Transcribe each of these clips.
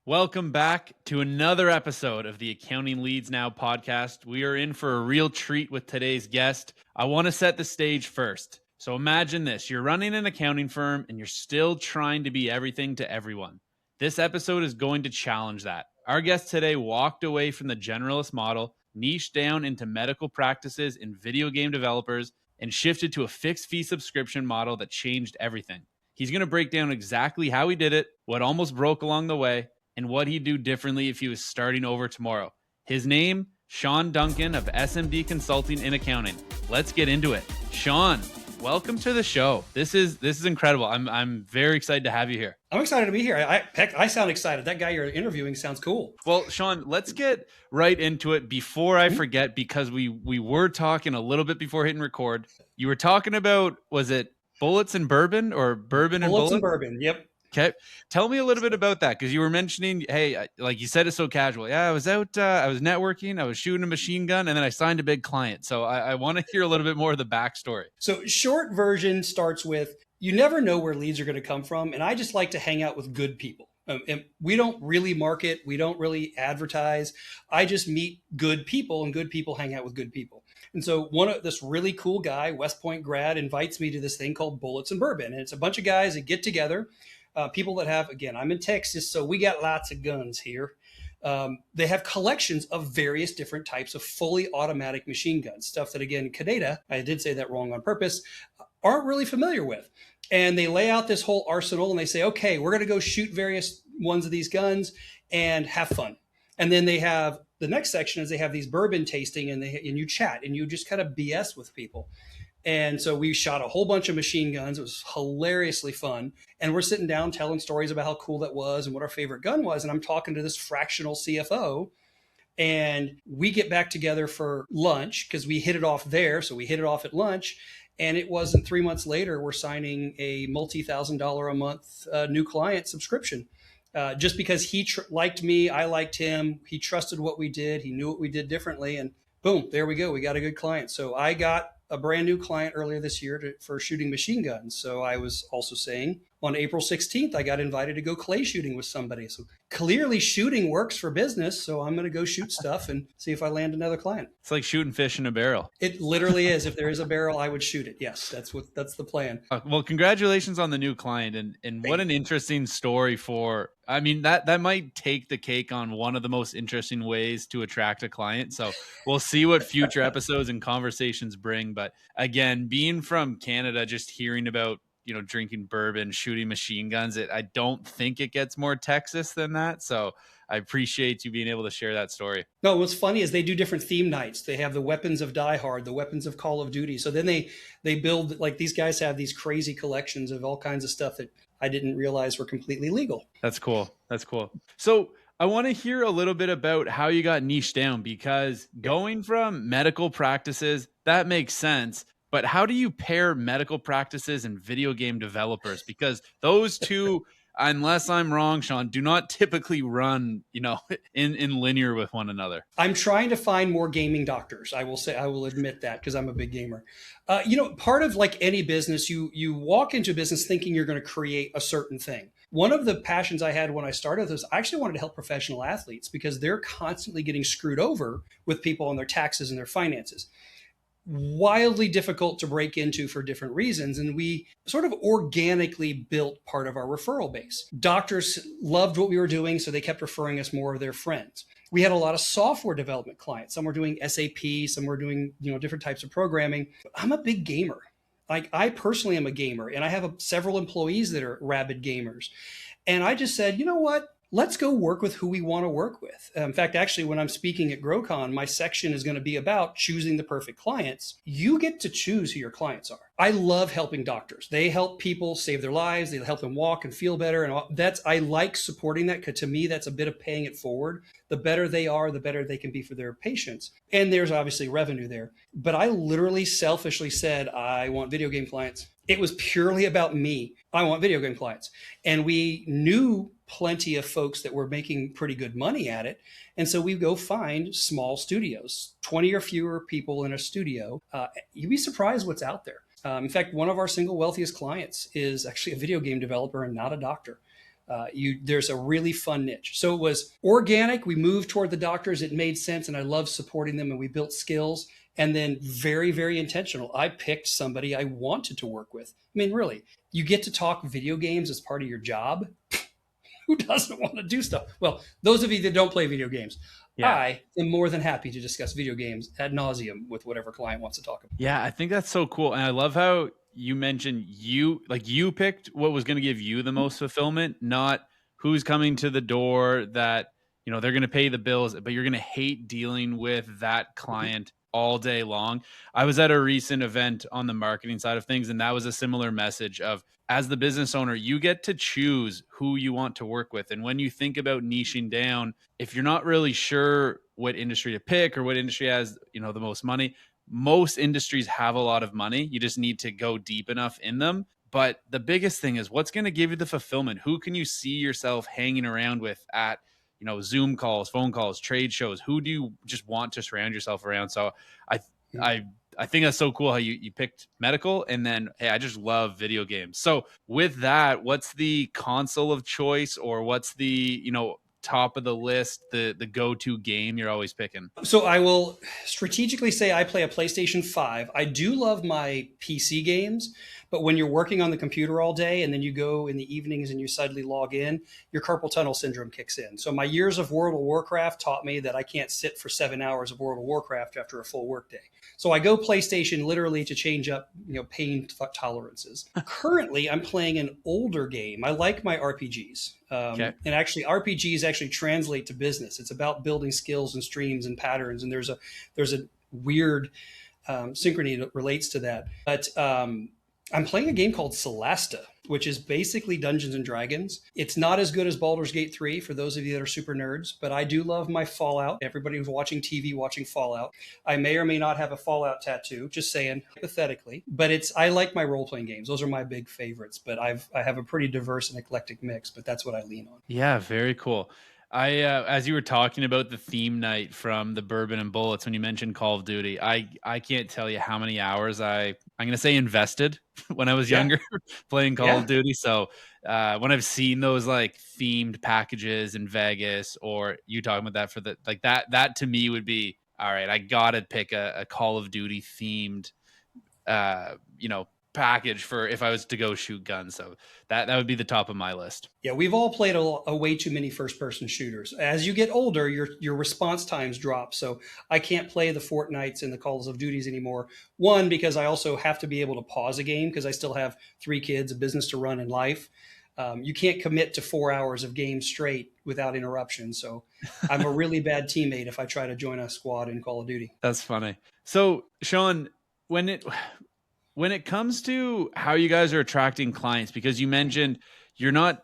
Welcome back to another episode of the Accounting Leads Now podcast. We are in for a real treat with today's guest. I want to set the stage first. So imagine this, you're running an accounting firm and you're still trying to be everything to everyone. This episode is going to challenge that. Our guest today walked away from the generalist model, niched down into medical practices and video game developers, and shifted to a fixed fee subscription model that changed everything. He's going to break down exactly how he did it, what almost broke along the way, and what he'd do differently if he was starting over tomorrow. His name, Sean Duncan of SMD Consulting and Accounting. Let's get into it. Sean, welcome to the show. This is incredible. I'm very excited to have you here. I'm excited to be here. I sound excited. That guy you're interviewing sounds cool. Well, Sean, let's get right into it before I forget, because we were talking a little bit before hitting record. You were talking about, was it bullets and bourbon or bourbon and bullets? Bullets and bourbon, yep. Okay. Tell me a little bit about that, because you were mentioning, hey, like you said it so casual. Yeah, I was out, I was networking, I was shooting a machine gun, and then I signed a big client. So I want to hear a little bit more of the backstory. So short version starts with, you never know where leads are going to come from. And I just like to hang out with good people. And we don't really market. We don't really advertise. I just meet good people, and good people hang out with good people. And so this really cool guy, West Point grad, invites me to this thing called Bullets and Bourbon. And it's a bunch of guys that get together. People that have, again, I'm in Texas, so we got lots of guns here. They have collections of various different types of fully automatic machine guns, stuff that, again, Canada, I did say that wrong on purpose, aren't really familiar with. And they lay out this whole arsenal and they say, okay, we're going to go shoot various ones of these guns and have fun. And then they have, the next section is they have these bourbon tasting, and you chat and you just kind of BS with people. And so we shot a whole bunch of machine guns. It was hilariously fun. And we're sitting down telling stories about how cool that was and what our favorite gun was. And I'm talking to this fractional CFO. And we get back together for lunch because we hit it off there. So we hit it off at lunch. And it wasn't 3 months later, we're signing a multi-$1,000 a month new client subscription. Just because he liked me, I liked him. He trusted what we did. He knew what we did differently. And boom, there we go. We got a good client. So I got a brand new client earlier this year for shooting machine guns. So I was also saying on April 16th, I got invited to go clay shooting with somebody. So clearly shooting works for business. So I'm going to go shoot stuff and see if I land another client. It's like shooting fish in a barrel. It literally is. If there is a barrel, I would shoot it. Yes, that's the plan. Well, congratulations on the new client, and what an interesting story for, I mean, that might take the cake on one of the most interesting ways to attract a client. So we'll see what future episodes and conversations bring. But again, being from Canada, just hearing about, drinking bourbon, shooting machine guns, I don't think it gets more Texas than that. So I appreciate you being able to share that story. No, what's funny is they do different theme nights. They have the weapons of Die Hard, the weapons of Call of Duty. So then they build, like, these guys have these crazy collections of all kinds of stuff that I didn't realize were completely legal. That's cool. That's cool. So I want to hear a little bit about how you got niched down, because going from medical practices, that makes sense. But how do you pair medical practices and video game developers? Because those two, unless I'm wrong, Sean, do not typically run, in linear with one another. I'm trying to find more gaming doctors. I will admit that, because I'm a big gamer. Part of, like any business, you walk into business thinking you're going to create a certain thing. One of the passions I had when I started was I actually wanted to help professional athletes, because they're constantly getting screwed over with people on their taxes and their finances. Wildly difficult to break into for different reasons. And we sort of organically built part of our referral base. Doctors loved what we were doing, so they kept referring us more of their friends. We had a lot of software development clients. Some were doing SAP, some were doing, different types of programming. I'm a big gamer. Like, I personally am a gamer, and I have several employees that are rabid gamers. And I just said, you know what? Let's go work with who we want to work with. In fact, actually, when I'm speaking at GrowCon, my section is going to be about choosing the perfect clients. You get to choose who your clients are. I love helping doctors. They help people save their lives. They help them walk and feel better. And I like supporting that, because to me, that's a bit of paying it forward. The better they are, the better they can be for their patients. And there's obviously revenue there. But I literally selfishly said, I want video game clients. It was purely about me. I want video game clients. And we knew plenty of folks that were making pretty good money at it. And so we go find small studios, 20 or fewer people in a studio. You'd be surprised what's out there. In fact, one of our single wealthiest clients is actually a video game developer and not a doctor. There's a really fun niche. So it was organic. We moved toward the doctors. It made sense, and I love supporting them. And we built skills. And then very, very intentional. I picked somebody I wanted to work with. I mean, really, you get to talk video games as part of your job. Who doesn't want to do stuff? Well, those of you that don't play video games, Yeah. I am more than happy to discuss video games ad nauseum with whatever client wants to talk about. Yeah, I think that's so cool. And I love how you mentioned you picked what was going to give you the most fulfillment, not who's coming to the door that, they're going to pay the bills, but you're going to hate dealing with that client all day long. I was at a recent event on the marketing side of things, and that was a similar message of, as the business owner, you get to choose who you want to work with. And when you think about niching down, if you're not really sure what industry to pick or what industry has, the most money, most industries have a lot of money. You just need to go deep enough in them. But the biggest thing is, what's going to give you the fulfillment? Who can you see yourself hanging around with at, Zoom calls, phone calls, trade shows? Who do you just want to surround yourself around? So I think that's so cool how you picked medical, and then, hey, I just love video games. So with that, what's the console of choice, or what's the, top of the list, the go-to game you're always picking? So I will strategically say I play a PlayStation 5. I do love my PC games, but when you're working on the computer all day and then you go in the evenings and you suddenly log in, your carpal tunnel syndrome kicks in. So my years of World of Warcraft taught me that I can't sit for 7 hours of World of Warcraft after a full workday. So I go PlayStation literally to change up, pain tolerances. Currently, I'm playing an older game. I like my RPGs. And actually, RPGs actually translate to business. It's about building skills and streams and patterns. And there's a weird synchrony that relates to that. But I'm playing a game called Celasta, which is basically Dungeons and Dragons. It's not as good as Baldur's Gate 3 for those of you that are super nerds, but I do love my Fallout. Everybody who's watching TV watching Fallout. I may or may not have a Fallout tattoo, just saying, hypothetically. But I like my role-playing games. Those are my big favorites, but I have a pretty diverse and eclectic mix, but that's what I lean on. Yeah, very cool. As you were talking about the theme night from the Bourbon and Bullets, when you mentioned Call of Duty, I can't tell you how many hours I'm going to say invested when I was younger playing Call of Duty. So when I've seen those like themed packages in Vegas, or you talking about that for the like that to me would be, all right, I got to pick a Call of Duty themed, package for if I was to go shoot guns. So that would be the top of my list. Yeah, we've all played a way too many first-person shooters. As you get older, your response times drop. So I can't play the Fortnites and the Calls of Duties anymore. One, because I also have to be able to pause a game because I still have 3 kids, a business to run in life. You can't commit to 4 hours of game straight without interruption. So I'm a really bad teammate if I try to join a squad in Call of Duty. That's funny. So Sean, when it comes to how you guys are attracting clients, because you mentioned you're not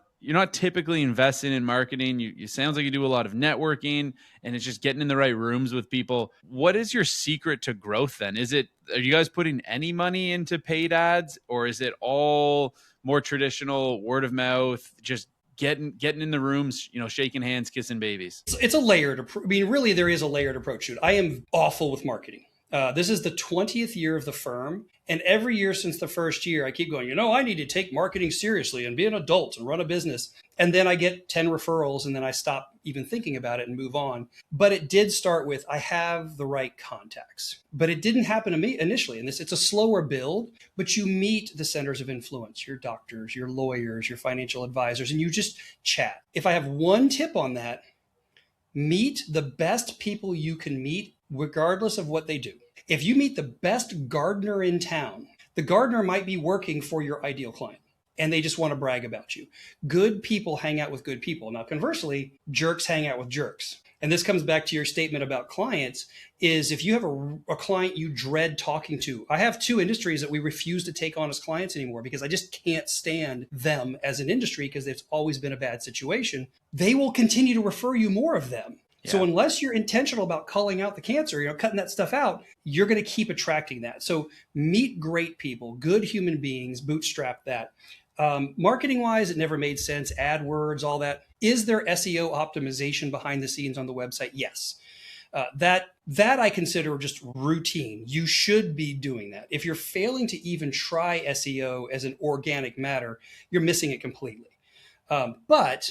typically investing in marketing. You sounds like you do a lot of networking, and it's just getting in the right rooms with people. What is your secret to growth then? Are you guys putting any money into paid ads, or is it all more traditional word of mouth, just getting in the rooms, shaking hands, kissing babies? It's a layered, really there is a layered approach to it. I am awful with marketing. This is the 20th year of the firm. And every year since the first year, I keep going, I need to take marketing seriously and be an adult and run a business. And then I get 10 referrals and then I stop even thinking about it and move on. But it did start with, I have the right contacts. But it didn't happen to me initially. And it's a slower build, but you meet the centers of influence, your doctors, your lawyers, your financial advisors, and you just chat. If I have one tip on that, meet the best people you can meet, regardless of what they do. If you meet the best gardener in town, the gardener might be working for your ideal client and they just want to brag about you. Good people hang out with good people. Now, conversely, jerks hang out with jerks. And this comes back to your statement about clients, is if you have a client you dread talking to. I have 2 industries that we refuse to take on as clients anymore because I just can't stand them as an industry because it's always been a bad situation. They will continue to refer you more of them. Yeah. So unless you're intentional about calling out the cancer, cutting that stuff out, you're going to keep attracting that. So meet great people, good human beings, bootstrap that. Marketing wise, it never made sense. AdWords, all that. Is there SEO optimization behind the scenes on the website? Yes. That I consider just routine. You should be doing that. If you're failing to even try SEO as an organic matter, you're missing it completely. But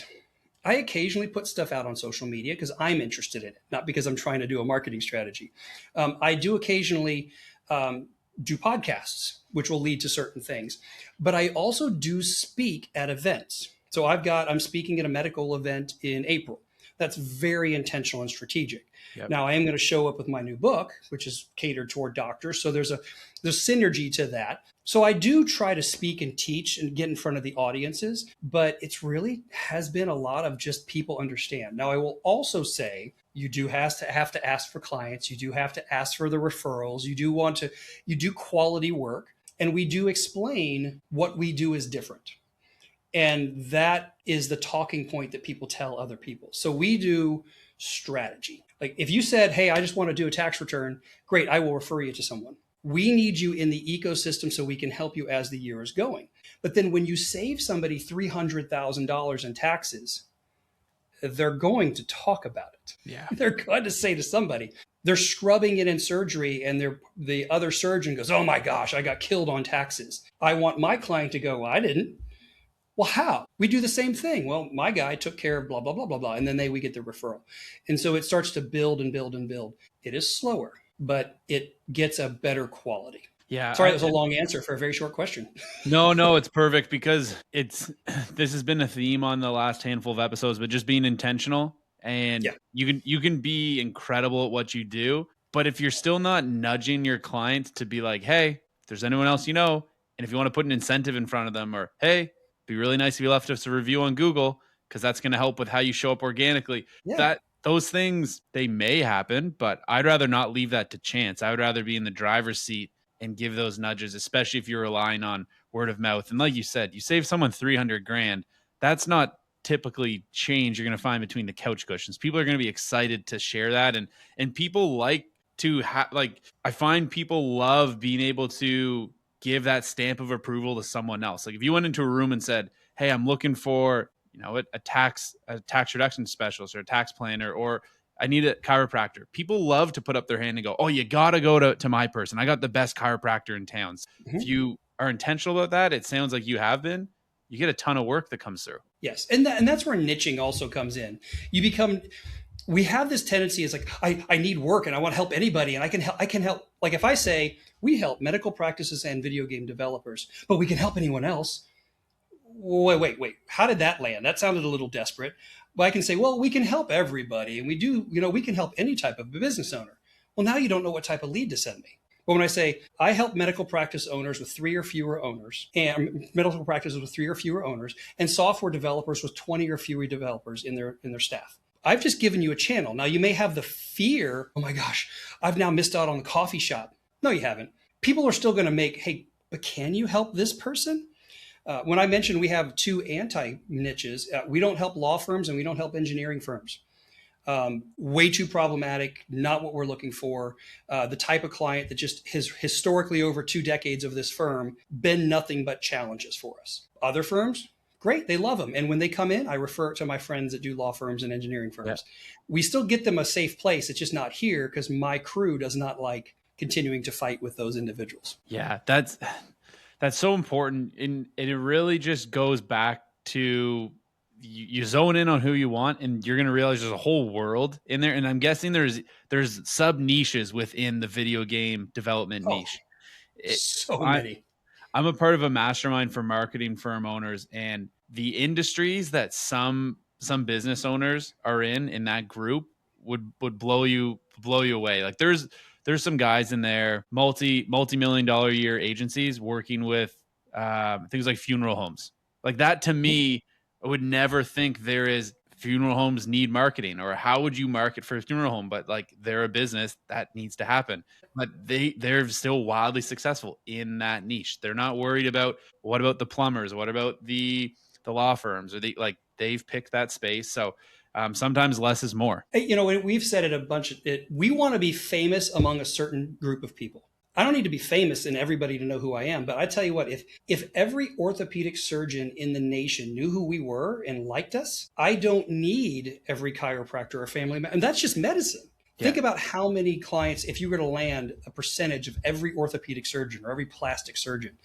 I occasionally put stuff out on social media because I'm interested in it, not because I'm trying to do a marketing strategy. I do occasionally do podcasts, which will lead to certain things. But I also do speak at events. So I'm speaking at a medical event in April. That's very intentional and strategic. Yep. Now I am going to show up with my new book, which is catered toward doctors. So there's synergy to that. So I do try to speak and teach and get in front of the audiences, but it's really has been a lot of just people understand. Now I will also say you do have to ask for clients. You do have to ask for the referrals. You do quality work, and we do explain what we do is different. And that is the talking point that people tell other people. So we do strategy. Like if you said, hey, I just want to do a tax return, great, I will refer you to someone. We need you in the ecosystem so we can help you as the year is going. But then when you save somebody $300,000 in taxes, they're going to talk about it. Yeah. They're going to say to somebody, they're scrubbing it in surgery, and the other surgeon goes, oh my gosh, I got killed on taxes. I want my client to go, well, I didn't. Well, how? We do the same thing. Well, my guy took care of blah, blah, blah, blah, blah. And then we get the referral. And so it starts to build and build and build. It is slower, but it gets a better quality. Yeah. Sorry, that was a long answer for a very short question. No, it's perfect because this has been a theme on the last handful of episodes, but just being intentional, and you can be incredible at what you do. But if you're still not nudging your clients to be like, hey, if there's anyone else, and if you want to put an incentive in front of them, or, hey, be really nice if you left us a review on Google, because that's going to help with how you show up organically. Yeah. Those things, they may happen, but I'd rather not leave that to chance. I would rather be in the driver's seat and give those nudges, especially if you're relying on word of mouth. And like you said, you save someone $300,000. That's not typically change you're going to find between the couch cushions. People are going to be excited to share that. And people like to I find people love being able to give that stamp of approval to someone else. Like if you went into a room and said, hey, I'm looking for, a tax reduction specialist or a tax planner, or I need a chiropractor. People love to put up their hand and go, oh, you got to go to my person. I got the best chiropractor in town. Mm-hmm. If you are intentional about that, it sounds like you have been, you get a ton of work that comes through. Yes. And that's where niching also comes in. We have this tendency is like, I need work and I want to help anybody, and I can help. Like if I say we help medical practices and video game developers, but we can help anyone else. Wait. How did that land? That sounded a little desperate. But I can say, well, we can help everybody, and we do, we can help any type of business owner. Well, now you don't know what type of lead to send me. But when I say I help medical practice owners with 3 or fewer owners, and medical practices with 3 or fewer owners, and software developers with 20 or fewer developers in their staff, I've just given you a channel. Now you may have the fear, oh my gosh, I've now missed out on the coffee shop. No, you haven't. People are still going to make, hey, but can you help this person? When I mentioned we have 2 anti-niches, we don't help law firms and we don't help engineering firms. Way too problematic, not what we're looking for. The type of client that just has historically over 2 decades of this firm been nothing but challenges for us. Other firms, great, they love them. And when they come in, I refer to my friends that do law firms and engineering firms. Yeah. We still get them a safe place. It's just not here because my crew does not like continuing to fight with those individuals. Yeah, that's so important. And it really just goes back to you zone in on who you want, and you're going to realize there's a whole world in there. And I'm guessing there's sub niches within the video game development niche. So many. I'm a part of a mastermind for marketing firm owners, and the industries that some business owners are in that group would blow you away. Like there's some guys in there, multi-million dollar a year agencies working with things like funeral homes. Like that to me, I would never think funeral homes need marketing, or how would you market for a funeral home? But like they're a business that needs to happen. But they're still wildly successful in that niche. They're not worried about what about the plumbers, what about the law firms, or they've picked that space. So sometimes less is more. We've said it a bunch. We want to be famous among a certain group of people. I don't need to be famous and everybody to know who I am. But I tell you what, if every orthopedic surgeon in the nation knew who we were and liked us, I don't need every chiropractor or family member. And that's just medicine. Think about how many clients, if you were to land a percentage of every orthopedic surgeon or every plastic surgeon,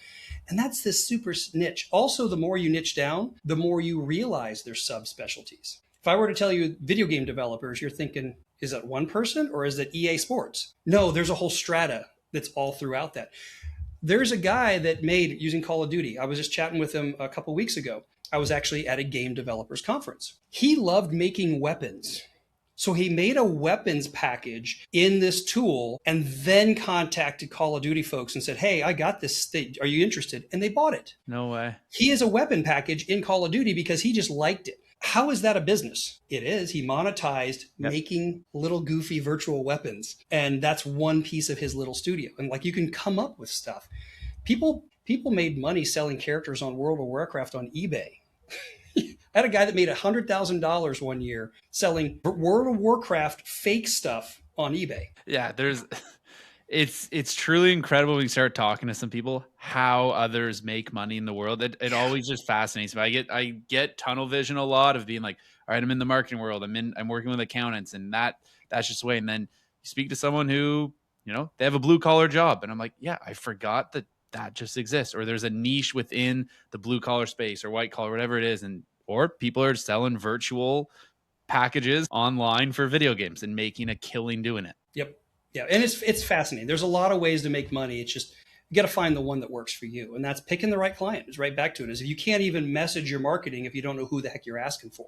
and that's this super niche. Also, the more you niche down, the more you realize there's subspecialties. If I were to tell you video game developers, you're thinking, is that one person or is that EA Sports? No, there's a whole strata that's all throughout that. There's a guy that made, using Call of Duty. I was just chatting with him a couple weeks ago. I was actually at a game developers conference. He loved making weapons. So he made a weapons package in this tool and then contacted Call of Duty folks and said, hey, I got this thing. Are you interested? And they bought it. No way. He is a weapon package in Call of Duty because he just liked it. How is that a business? It is. He monetized making little goofy virtual weapons. And that's one piece of his little studio. And like, you can come up with stuff. People made money selling characters on World of Warcraft on eBay. I had a guy that made $100,000 one year selling World of Warcraft fake stuff on eBay. Yeah, it's truly incredible when you start talking to some people how others make money in the world. It always just fascinates me. I get tunnel vision a lot of being like, all right, I'm in the marketing world. I'm working with accountants, and that's just the way. And then you speak to someone who, they have a blue collar job, and I'm like, yeah, I forgot that just exists, or there's a niche within the blue collar space or white collar, whatever it is, or people are selling virtual packages online for video games and making a killing doing it. Yep. Yeah. And it's fascinating. There's a lot of ways to make money. It's just, you got to find the one that works for you. And that's picking the right client. It's right back to it. Is if you can't even message your marketing if you don't know who the heck you're asking for.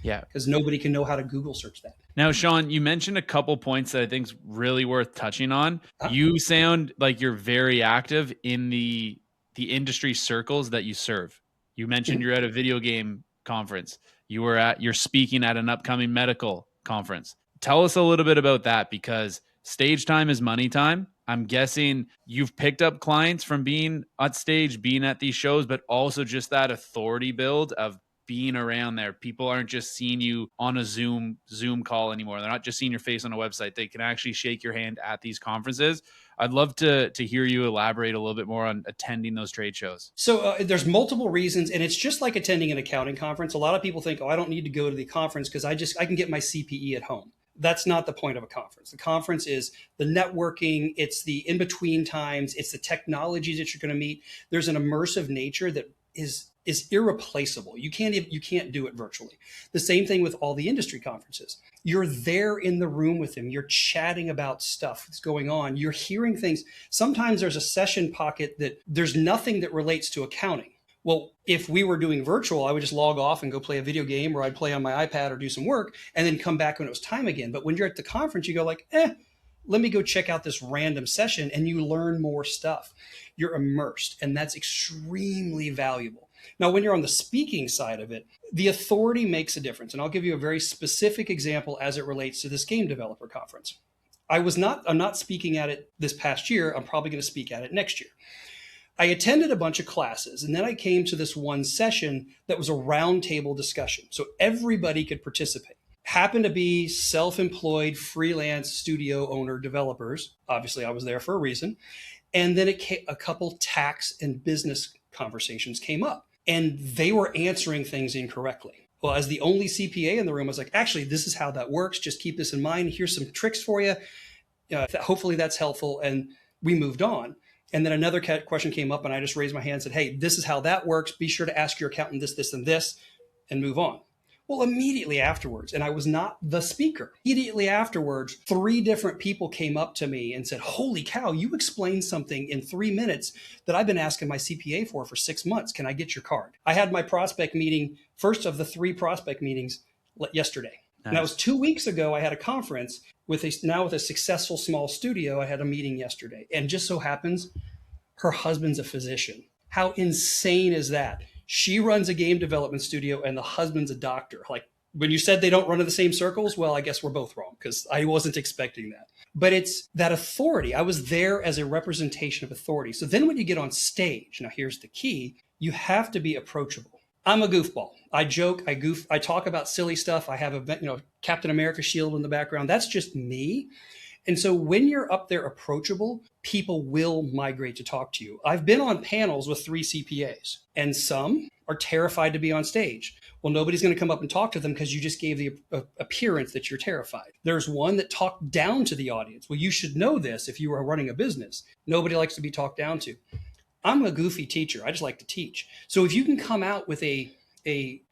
Yeah. Because nobody can know how to Google search that. Now, Sean, you mentioned a couple points that I think is really worth touching on. You sound like you're very active in the industry circles that you serve. You mentioned you're at a video game conference. You're speaking at an upcoming medical conference. Tell us a little bit about that, because stage time is money time. I'm guessing you've picked up clients from being on stage, being at these shows, but also just that authority build of being around there. People aren't just seeing you on a Zoom call anymore. They're not just seeing your face on a website. They can actually shake your hand at these conferences. I'd love to hear you elaborate a little bit more on attending those trade shows. So there's multiple reasons, and it's just like attending an accounting conference. A lot of people think, I don't need to go to the conference because I can get my CPE at home. That's not the point of a conference. The conference is the networking. It's the in-between times. It's the technologies that you're going to meet. There's an immersive nature that is irreplaceable. You can't do it virtually. The same thing with all the industry conferences. You're there in the room with them. You're chatting about stuff that's going on. You're hearing things. Sometimes there's a session pocket that there's nothing that relates to accounting. Well, if we were doing virtual, I would just log off and go play a video game, or I'd play on my iPad or do some work and then come back when it was time again. But when you're at the conference, you go like, let me go check out this random session, and you learn more stuff. You're immersed, and that's extremely valuable. Now, when you're on the speaking side of it, the authority makes a difference. And I'll give you a very specific example as it relates to this game developer conference. I'm not speaking at it this past year. I'm probably going to speak at it next year. I attended a bunch of classes, and then I came to this one session that was a roundtable discussion. So everybody could participate. Happened to be self-employed, freelance studio owner developers. Obviously, I was there for a reason. And then a couple tax and business conversations came up, and they were answering things incorrectly. Well, as the only CPA in the room, I was like, actually, this is how that works. Just keep this in mind. Here's some tricks for you. Hopefully that's helpful. And we moved on. And then another question came up, and I just raised my hand and said, hey, this is how that works. Be sure to ask your accountant this, and this, and move on. Well, immediately afterwards, and I was not the speaker, immediately afterwards, 3 different people came up to me and said, holy cow, you explained something in 3 minutes that I've been asking my CPA for 6 months. Can I get your card? I had my prospect meeting, first of the 3 prospect meetings, yesterday. Nice. And that was 2 weeks ago. I had a conference with a successful small studio. I had a meeting yesterday, and just so happens her husband's a physician. How insane is that? She runs a game development studio and the husband's a doctor. Like, when you said they don't run in the same circles, well, I guess we're both wrong, because I wasn't expecting that. But it's that authority. I was there as a representation of authority. So then when you get on stage, now here's the key, you have to be approachable. I'm a goofball. I joke, I goof, I talk about silly stuff. I have a Captain America shield in the background. That's just me. And so when you're up there approachable, people will migrate to talk to you. I've been on panels with 3 CPAs, and some are terrified to be on stage. Well, nobody's going to come up and talk to them because you just gave the appearance that you're terrified. There's one that talked down to the audience. Well, you should know this if you are running a business. Nobody likes to be talked down to. I'm a goofy teacher. I just like to teach. So if you can come out with a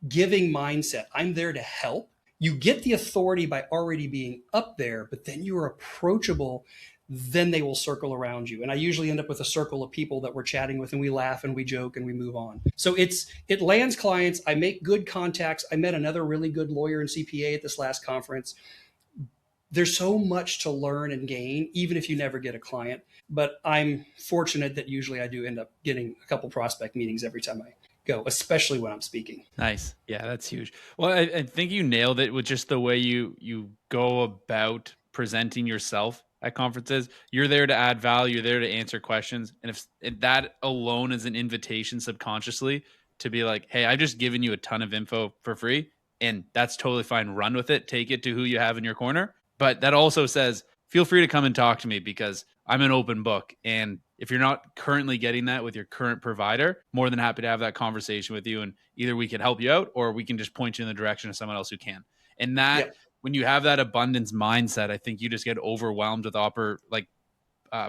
giving mindset, I'm there to help. You get the authority by already being up there, but then you're approachable. Then they will circle around you. And I usually end up with a circle of people that we're chatting with, and we laugh and we joke and we move on. So it lands clients. I make good contacts. I met another really good lawyer and CPA at this last conference. There's so much to learn and gain, even if you never get a client. But I'm fortunate that usually I do end up getting a couple prospect meetings every time I go, especially when I'm speaking. Nice. Yeah, that's huge. Well, I think you nailed it with just the way you go about presenting yourself at conferences. You're there to add value. You're there to answer questions. And if that alone is an invitation subconsciously to be like, hey, I've just given you a ton of info for free, and that's totally fine. Run with it. Take it to who you have in your corner. But that also says, feel free to come and talk to me because I'm an open book. And if you're not currently getting that with your current provider, more than happy to have that conversation with you. And either we can help you out or we can just point you in the direction of someone else who can. And that, when you have that abundance mindset, I think you just get overwhelmed with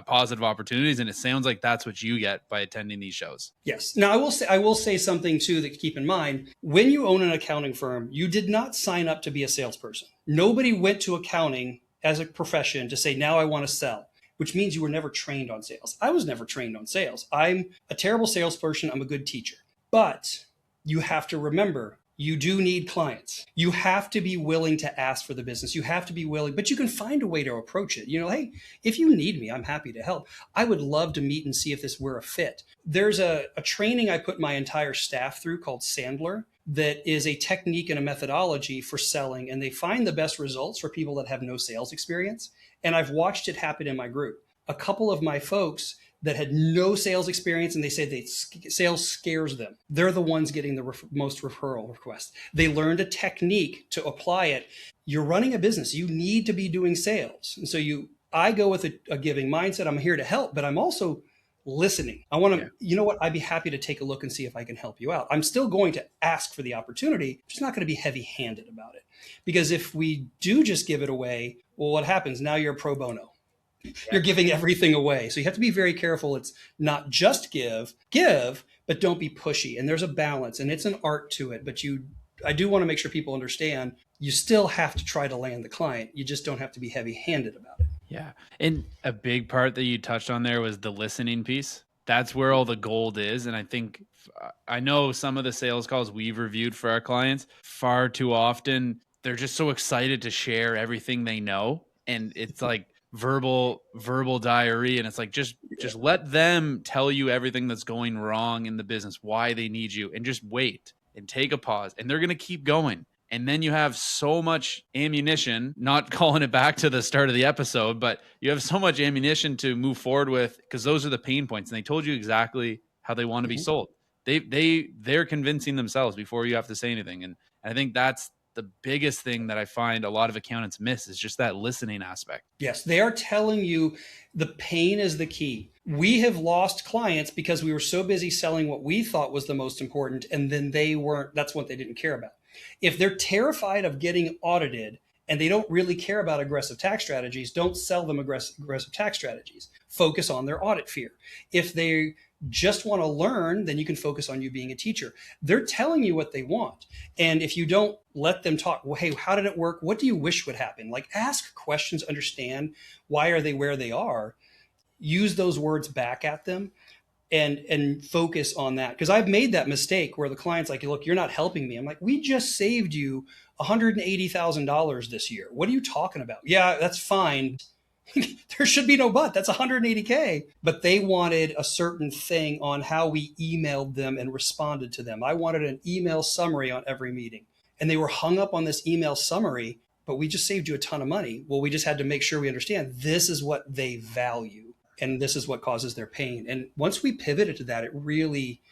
positive opportunities. And it sounds like that's what you get by attending these shows. Yes. Now, I will say something too that to keep in mind. When you own an accounting firm, you did not sign up to be a salesperson. Nobody went to accounting as a profession to say, now I want to sell, which means you were never trained on sales. I was never trained on sales. I'm a terrible salesperson. I'm a good teacher. But you have to remember, you do need clients. You have to be willing to ask for the business. You have to be willing, but you can find a way to approach it. Hey, if you need me, I'm happy to help. I would love to meet and see if this were a fit. There's a training I put my entire staff through called Sandler that is a technique and a methodology for selling. And they find the best results for people that have no sales experience. And I've watched it happen in my group. A couple of my folks that had no sales experience, and they say sales scares them. They're the ones getting the most referral requests. They learned a technique to apply it. You're running a business. You need to be doing sales. And so I go with a giving mindset. I'm here to help, but I'm also listening. I want to, you know what? I'd be happy to take a look and see if I can help you out. I'm still going to ask for the opportunity. I'm just not going to be heavy-handed about it. Because if we do just give it away, well, what happens? Now you're pro bono. You're giving everything away. So you have to be very careful. It's not just give, but don't be pushy. And there's a balance, and it's an art to it. But I do want to make sure people understand you still have to try to land the client. You just don't have to be heavy-handed about it. Yeah. And a big part that you touched on there was the listening piece. That's where all the gold is. And I know some of the sales calls we've reviewed for our clients, far too often, they're just so excited to share everything they know. And it's like verbal diarrhea. And it's like, just let them tell you everything that's going wrong in the business, why they need you, and just wait and take a pause. And they're going to keep going. And then you have so much ammunition, not calling it back to the start of the episode, but you have so much ammunition to move forward with, because those are the pain points. And they told you exactly how they want to be sold. They're convincing themselves before you have to say anything. And I think that's the biggest thing that I find a lot of accountants miss, is just that listening aspect. Yes, they are telling you the pain is the key. We have lost clients because we were so busy selling what we thought was the most important, and then that's what they didn't care about. If they're terrified of getting audited and they don't really care about aggressive tax strategies, don't sell them aggressive tax strategies. Focus on their audit fear. If they just want to learn, then you can focus on you being a teacher. They're telling you what they want. And if you don't let them talk, well, hey, how did it work? What do you wish would happen? Like, ask questions, understand why are they where they are, use those words back at them. And focus on that. Because I've made that mistake where the client's like, look, you're not helping me. I'm like, we just saved you $180,000 this year. What are you talking about? Yeah, that's fine. There should be no but. That's $180K. But they wanted a certain thing on how we emailed them and responded to them. I wanted an email summary on every meeting. And they were hung up on this email summary, but we just saved you a ton of money. Well, we just had to make sure we understand this is what they value. And this is what causes their pain. And once we pivoted to that, it really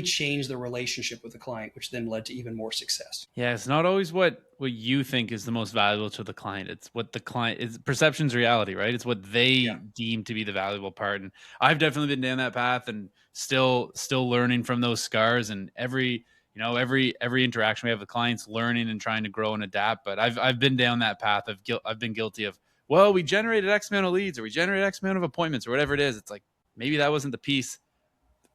changed the relationship with the client, which then led to even more success. Yeah, it's not always what you think is the most valuable to the client. It's what the client is. Perception's reality, right? It's what they deem to be the valuable part. And I've definitely been down that path and still learning from those scars. And every every interaction we have with clients, learning and trying to grow and adapt. But I've been down that path of I've been guilty of, well, we generated X amount of leads, or we generated X amount of appointments, or whatever it is. It's like, maybe that wasn't the piece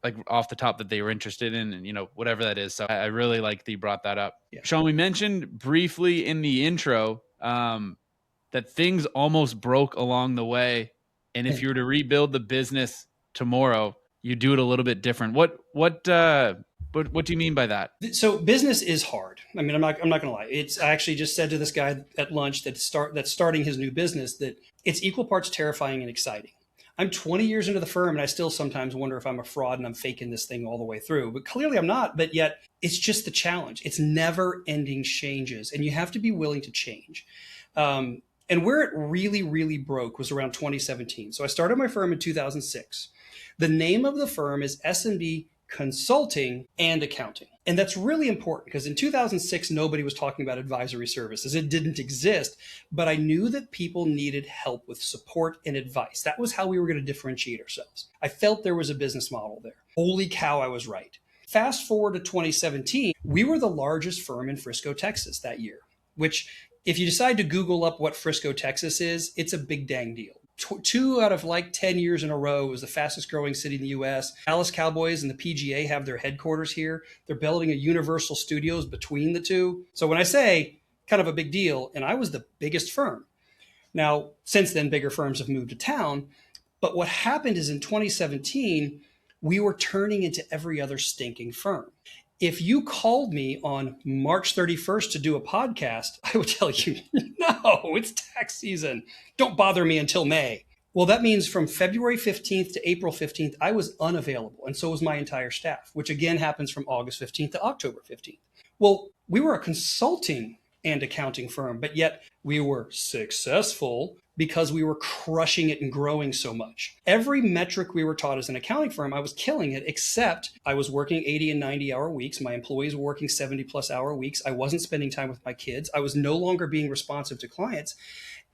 like off the top that they were interested in, and whatever that is. So I really like that you brought that up. Yeah. Sean, we mentioned briefly in the intro that things almost broke along the way, and if you were to rebuild the business tomorrow, you do it a little bit different. What do you mean by that? So business is hard. I mean, I'm not going to lie. I actually just said to this guy at lunch that's starting his new business that it's equal parts terrifying and exciting. I'm 20 years into the firm, and I still sometimes wonder if I'm a fraud and I'm faking this thing all the way through. But clearly I'm not. But yet it's just the challenge. It's never ending changes, and you have to be willing to change. And where it really, really broke was around 2017. So I started my firm in 2006. The name of the firm is S&B Consulting and Accounting. And that's really important because in 2006, nobody was talking about advisory services. It didn't exist, but I knew that people needed help with support and advice. That was how we were going to differentiate ourselves. I felt there was a business model there. Holy cow, I was right. Fast forward to 2017, we were the largest firm in Frisco, Texas that year, which if you decide to Google up what Frisco, Texas is, it's a big dang deal. 2 out of 10 years in a row, it was the fastest growing city in the US. Dallas Cowboys and the PGA have their headquarters here. They're building a Universal Studios between the two. So when I say kind of a big deal, and I was the biggest firm. Now, since then, bigger firms have moved to town. But what happened is in 2017, we were turning into every other stinking firm. If you called me on March 31st to do a podcast, I would tell you, no, it's tax season. Don't bother me until May. Well, that means from February 15th to April 15th, I was unavailable. And so was my entire staff, which again happens from August 15th to October 15th. Well, we were a consulting and accounting firm, but yet we were successful because we were crushing it and growing so much. Every metric we were taught as an accounting firm, I was killing it, except I was working 80 and 90-hour weeks. My employees were working 70-plus hour weeks. I wasn't spending time with my kids. I was no longer being responsive to clients.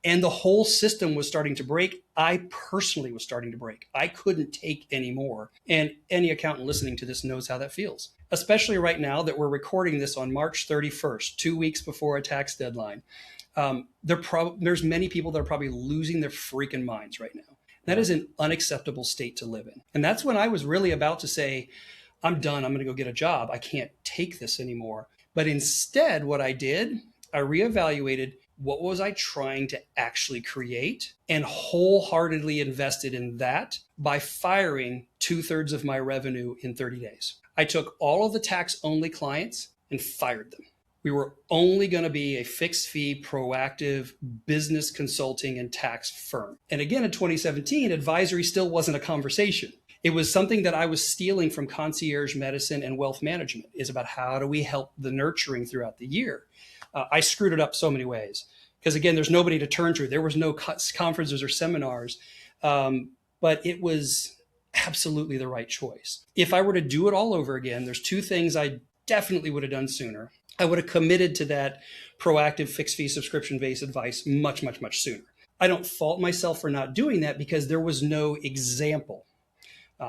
And the whole system was starting to break. I personally was starting to break. I couldn't take any more. And any accountant listening to this knows how that feels, especially right now that we're recording this on March 31st, 2 weeks before a tax deadline. There's many people that are probably losing their freaking minds right now. That is an unacceptable state to live in. And that's when I was really about to say, I'm done. I'm going to go get a job. I can't take this anymore. But instead, what I did, I reevaluated what was I trying to actually create and wholeheartedly invested in that by firing 2/3 of my revenue in 30 days. I took all of the tax-only clients and fired them. We were only going to be a fixed fee, proactive business consulting and tax firm. And again, in 2017, advisory still wasn't a conversation. It was something that I was stealing from concierge medicine and wealth management, is about how do we help the nurturing throughout the year. I screwed it up so many ways because, again, there's nobody to turn to. There was no conferences or seminars, but it was absolutely the right choice. If I were to do it all over again, there's 2 things I definitely would have done sooner. I would have committed to that proactive fixed fee subscription-based advice much, much, much sooner. I don't fault myself for not doing that because there was no example.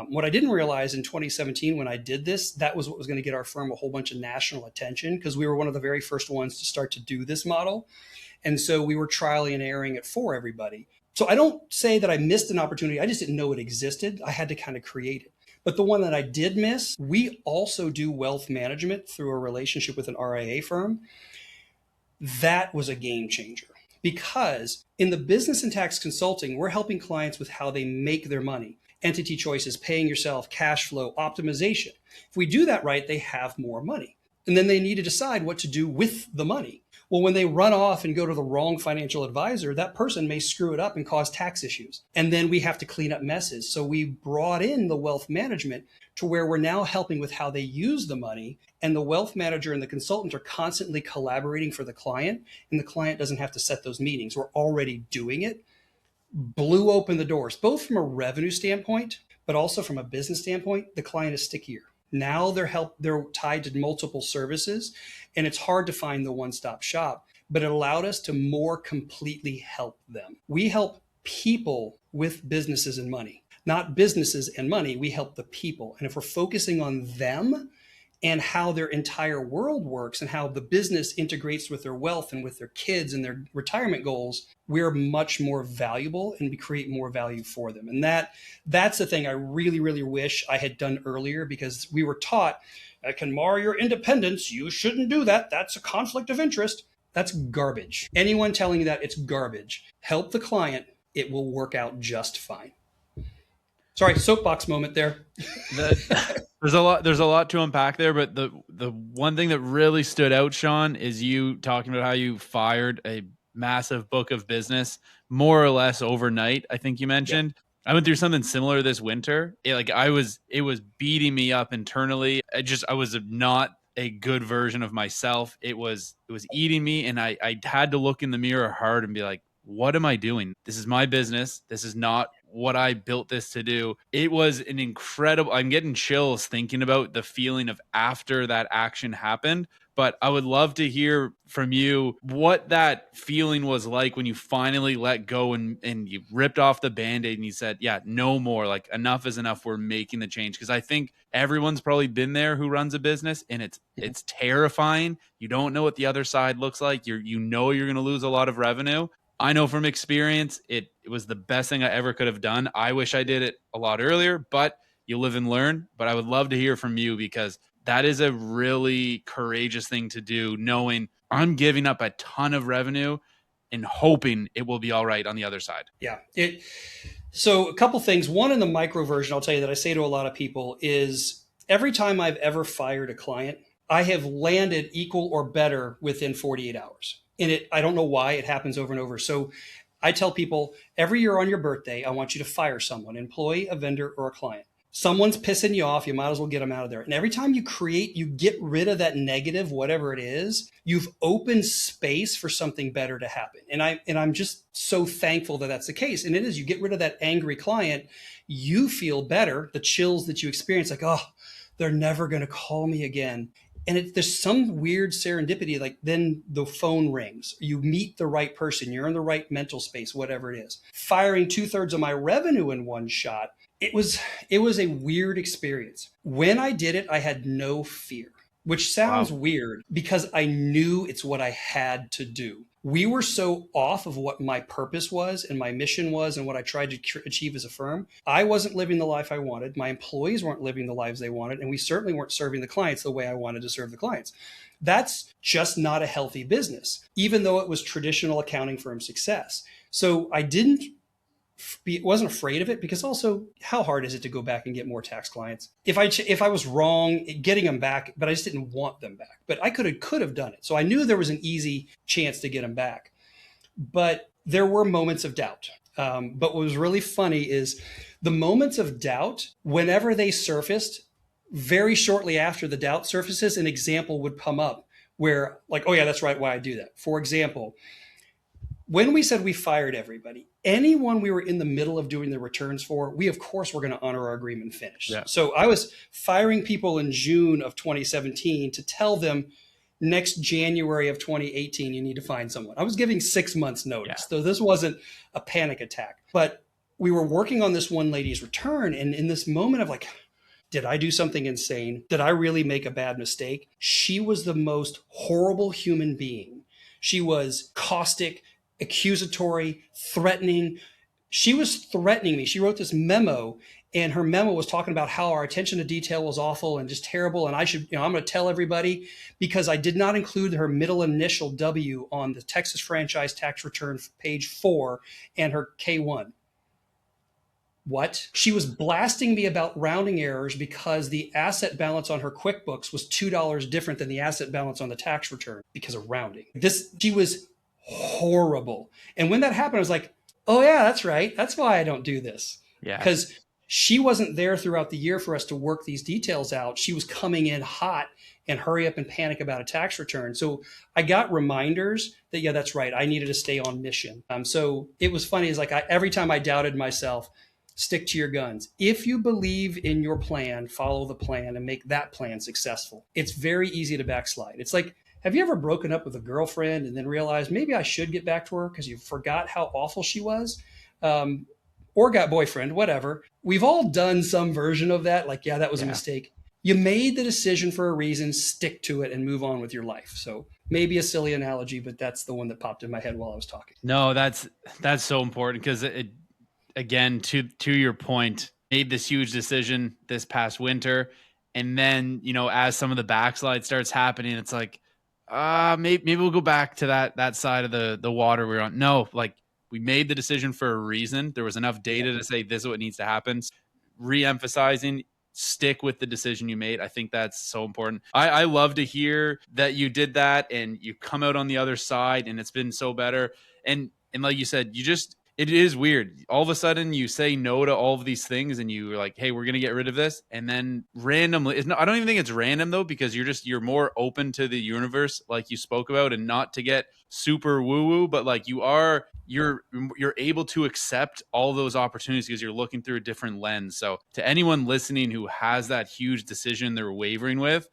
What I didn't realize in 2017 when I did this, that was what was going to get our firm a whole bunch of national attention because we were one of the very first ones to start to do this model. And so we were trialing and erroring it for everybody. So I don't say that I missed an opportunity. I just didn't know it existed. I had to kind of create it. But the one that I did miss, we also do wealth management through a relationship with an RIA firm. That was a game changer because in the business and tax consulting, we're helping clients with how they make their money. Entity choices, paying yourself, cash flow, optimization. If we do that right, they have more money. And then they need to decide what to do with the money. Well, when they run off and go to the wrong financial advisor, that person may screw it up and cause tax issues. And then we have to clean up messes. So we brought in the wealth management to where we're now helping with how they use the money. And the wealth manager and the consultant are constantly collaborating for the client. And the client doesn't have to set those meetings. We're already doing it. Blew open the doors, both from a revenue standpoint, but also from a business standpoint. The client is stickier. Now they're tied to multiple services, and it's hard to find the one-stop shop, but it allowed us to more completely help them. We help people with businesses and money, not businesses and money. We help the people. And if we're focusing on them and how their entire world works and how the business integrates with their wealth and with their kids and their retirement goals, we're much more valuable and we create more value for them. And that's the thing I really, really wish I had done earlier, because we were taught that can mar your independence. You shouldn't do that. That's a conflict of interest. That's garbage. Anyone telling you that, it's garbage. Help the client. It will work out just fine. Sorry, soapbox moment there. There's a lot to unpack there, but the one thing that really stood out, Sean, is you talking about how you fired a massive book of business more or less overnight. I think you mentioned. Yeah. I went through something similar this winter. It was beating me up internally. I was not a good version of myself. It was eating me, and I had to look in the mirror hard and be like, what am I doing? This is my business. This is not what I built this to do. It was an incredible, I'm getting chills thinking about the feeling of after that action happened. But I would love to hear from you what that feeling was like when you finally let go and you ripped off the Band-Aid and you said, yeah, no more, like enough is enough. We're making the change. Because I think everyone's probably been there who runs a business, and it's terrifying. You don't know what the other side looks like. You're going to lose a lot of revenue. I know from experience, it was the best thing I ever could have done. I wish I did it a lot earlier, but you live and learn. But I would love to hear from you, because that is a really courageous thing to do, knowing I'm giving up a ton of revenue and hoping it will be all right on the other side. Yeah. So a couple things. One, in the micro version, I'll tell you that I say to a lot of people is every time I've ever fired a client, I have landed equal or better within 48 hours. And I don't know why it happens over and over. So I tell people every year on your birthday, I want you to fire someone, an employee, a vendor, or a client. Someone's pissing you off. You might as well get them out of there. And every time you get rid of that negative, whatever it is, you've opened space for something better to happen. And I'm just so thankful that that's the case. And it is, you get rid of that angry client, you feel better. The chills that you experience, like, oh, they're never going to call me again. And there's some weird serendipity, like then the phone rings, you meet the right person, you're in the right mental space, whatever it is. Firing 2/3 of my revenue in one shot, it was a weird experience. When I did it, I had no fear, which sounds weird because I knew it's what I had to do. We were so off of what my purpose was and my mission was and what I tried to achieve as a firm. I wasn't living the life I wanted. My employees weren't living the lives they wanted. And we certainly weren't serving the clients the way I wanted to serve the clients. That's just not a healthy business, even though it was traditional accounting firm success. So I wasn't afraid of it, because also how hard is it to go back and get more tax clients? If I was wrong getting them back, but I just didn't want them back, but I could have done it. So I knew there was an easy chance to get them back, but there were moments of doubt. But what was really funny is the moments of doubt, whenever they surfaced, very shortly after the doubt surfaces, an example would come up where, like, oh yeah, that's right, why I do that. For example, when we said we fired everybody, anyone we were in the middle of doing the returns for, we of course were going to honor our agreement and finish. Yeah. So I was firing people in June of 2017 to tell them next January of 2018, you need to find someone. I was giving 6 months notice. Yeah. So this wasn't a panic attack, but we were working on this one lady's return. And in this moment of like, did I do something insane? Did I really make a bad mistake? She was the most horrible human being. She was caustic, accusatory, threatening. She was threatening me. She wrote this memo, and her memo was talking about how our attention to detail was awful and just terrible. And I'm going to tell everybody because I did not include her middle initial W on the Texas franchise tax return page 4 and her K1. What? She was blasting me about rounding errors because the asset balance on her QuickBooks was $2 different than the asset balance on the tax return because of rounding. She was horrible. And when that happened, I was like, oh yeah, that's right. That's why I don't do this. Yeah. Because she wasn't there throughout the year for us to work these details out. She was coming in hot and hurry up and panic about a tax return. So I got reminders that, yeah, that's right. I needed to stay on mission. So it was funny. It's like every time I doubted myself, stick to your guns. If you believe in your plan, follow the plan and make that plan successful. It's very easy to backslide. It's like, have you ever broken up with a girlfriend and then realized maybe I should get back to her because you forgot how awful she was? Or got boyfriend, whatever. We've all done some version of that. Like, yeah, that was a mistake. You made the decision for a reason, stick to it and move on with your life. So maybe a silly analogy, but that's the one that popped in my head while I was talking. No, that's so important because it again, to your point, made this huge decision this past winter, and then as some of the backslide starts happening, it's like, maybe we'll go back to that side of the water we're on. No, like, we made the decision for a reason. There was enough data to say this is what needs to happen. Re-emphasizing, stick with the decision you made. I think that's so important. I love to hear that you did that and you come out on the other side and it's been so better. And like you said, it is weird. All of a sudden you say no to all of these things and you're like, hey, we're going to get rid of this. And then randomly, I don't even think it's random though, because you're more open to the universe, like you spoke about, and not to get super woo woo, but like you're able to accept all those opportunities because you're looking through a different lens. So to anyone listening who has that huge decision they're wavering with,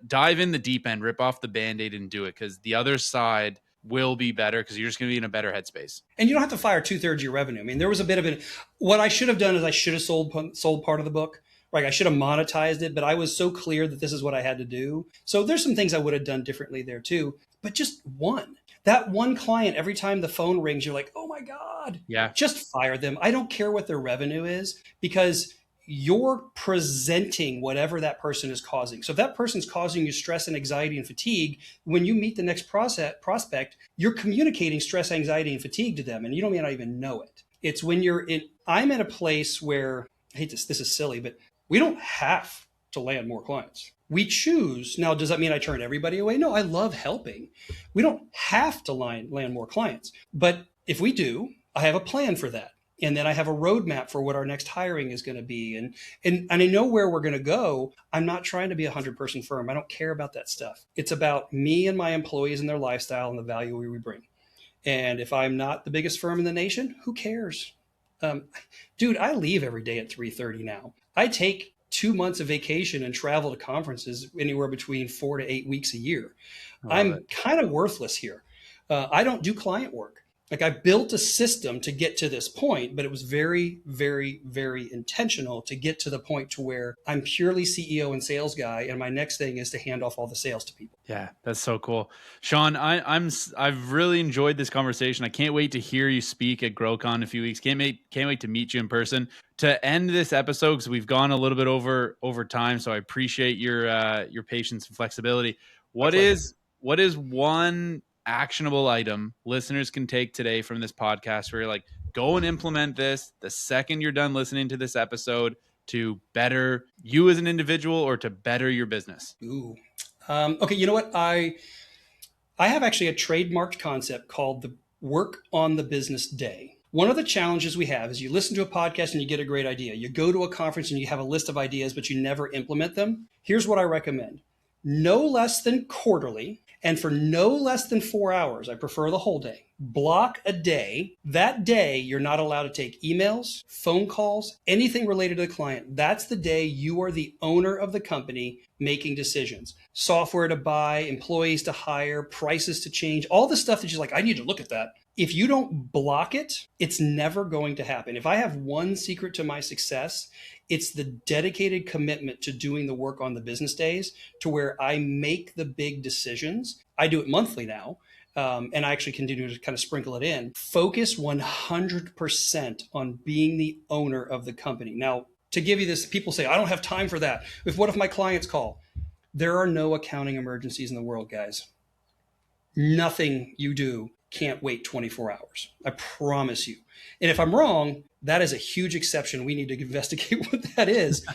dive in the deep end, rip off the Band-Aid and do it, because the other side will be better because you're just going to be in a better headspace. And you don't have to fire 2/3 of your revenue. I mean, there was a bit of what I should have done is I should have sold part of the book. Right. I should have monetized it, but I was so clear that this is what I had to do. So there's some things I would have done differently there too, but just that one client, every time the phone rings, you're like, oh my God, yeah, just fire them. I don't care what their revenue is, because you're presenting whatever that person is causing. So if that person's causing you stress and anxiety and fatigue, when you meet the next prospect, you're communicating stress, anxiety, and fatigue to them, and you may not even know it. It's when I'm in a place where, I hate this is silly, but we don't have to land more clients. We choose. Now, does that mean I turn everybody away? No, I love helping. We don't have to land more clients. But if we do, I have a plan for that. And then I have a roadmap for what our next hiring is going to be. And I know where we're going to go. I'm not trying to be a 100-person firm. I don't care about that stuff. It's about me and my employees and their lifestyle and the value we bring. And if I'm not the biggest firm in the nation, who cares? Dude, I leave every day at 3:30 now. I take 2 months of vacation and travel to conferences anywhere between 4 to 8 weeks a year. I'm kind of worthless here. I don't do client work. Like, I built a system to get to this point, but it was very, very, very intentional to get to the point to where I'm purely CEO and sales guy. And my next thing is to hand off all the sales to people. Yeah, that's so cool. Sean, I've really enjoyed this conversation. I can't wait to hear you speak at GrowCon in a few weeks. Can't wait to meet you in person. To end this episode, because we've gone a little bit over time, so I appreciate your patience and flexibility. What is one actionable item listeners can take today from this podcast where you're like, go and implement this the second you're done listening to this episode to better you as an individual or to better your business? Ooh. Okay, you know what? I have actually a trademarked concept called the work on the business day. One of the challenges we have is you listen to a podcast and you get a great idea. You go to a conference and you have a list of ideas, but you never implement them. Here's what I recommend. No less than quarterly, and for no less than 4 hours, I prefer the whole day. Block a day. That day, you're not allowed to take emails, phone calls, anything related to the client. That's the day you are the owner of the company making decisions. Software to buy, employees to hire, prices to change, all the stuff that you're like, I need to look at that. If you don't block it, it's never going to happen. If I have one secret to my success, it's the dedicated commitment to doing the work on the business days to where I make the big decisions. I do it monthly now, and I actually continue to kind of sprinkle it in. Focus 100% on being the owner of the company. Now, to give you this, people say, I don't have time for that. What if my clients call? There are no accounting emergencies in the world, guys. Nothing you do can't wait 24 hours. I promise you. And if I'm wrong, that is a huge exception. We need to investigate what that is.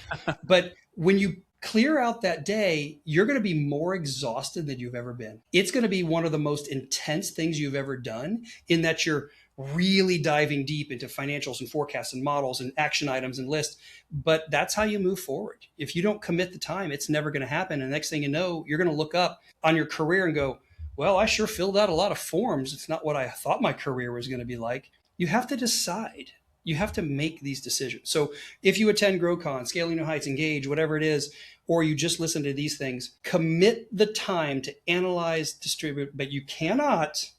But when you clear out that day, you're going to be more exhausted than you've ever been. It's going to be one of the most intense things you've ever done, in that you're really diving deep into financials and forecasts and models and action items and lists. But that's how you move forward. If you don't commit the time, it's never going to happen. And the next thing you know, you're going to look up on your career and go, well, I sure filled out a lot of forms. It's not what I thought my career was going to be like. You have to decide. You have to make these decisions. So if you attend GrowCon, Scaling New Heights, Engage, whatever it is, or you just listen to these things, commit the time to analyze, distribute, but you cannot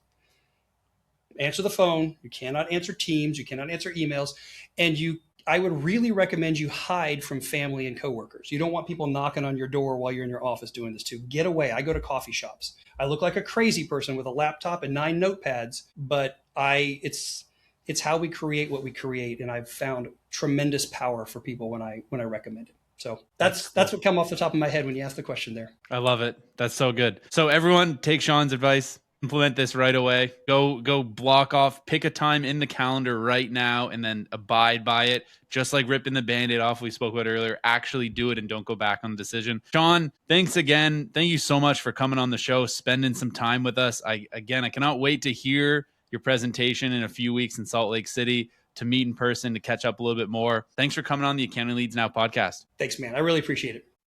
answer the phone. You cannot answer Teams. You cannot answer emails. And I would really recommend you hide from family and coworkers. You don't want people knocking on your door while you're in your office doing this too. Get away. I go to coffee shops. I look like a crazy person with a laptop and 9 notepads, but it's how we create what we create, and I've found tremendous power for people when I recommend it. So that's what came off the top of my head when you asked the question there. I love it. That's so good. So everyone, take Sean's advice. Implement this right away. Go block off, pick a time in the calendar right now, and then abide by it. Just like ripping the Band-Aid off we spoke about earlier, actually do it and don't go back on the decision. Sean, thanks again. Thank you so much for coming on the show, spending some time with us. I cannot wait to hear your presentation in a few weeks in Salt Lake City, to meet in person, to catch up a little bit more. Thanks for coming on the Accounting Leads Now podcast. Thanks, man. I really appreciate it.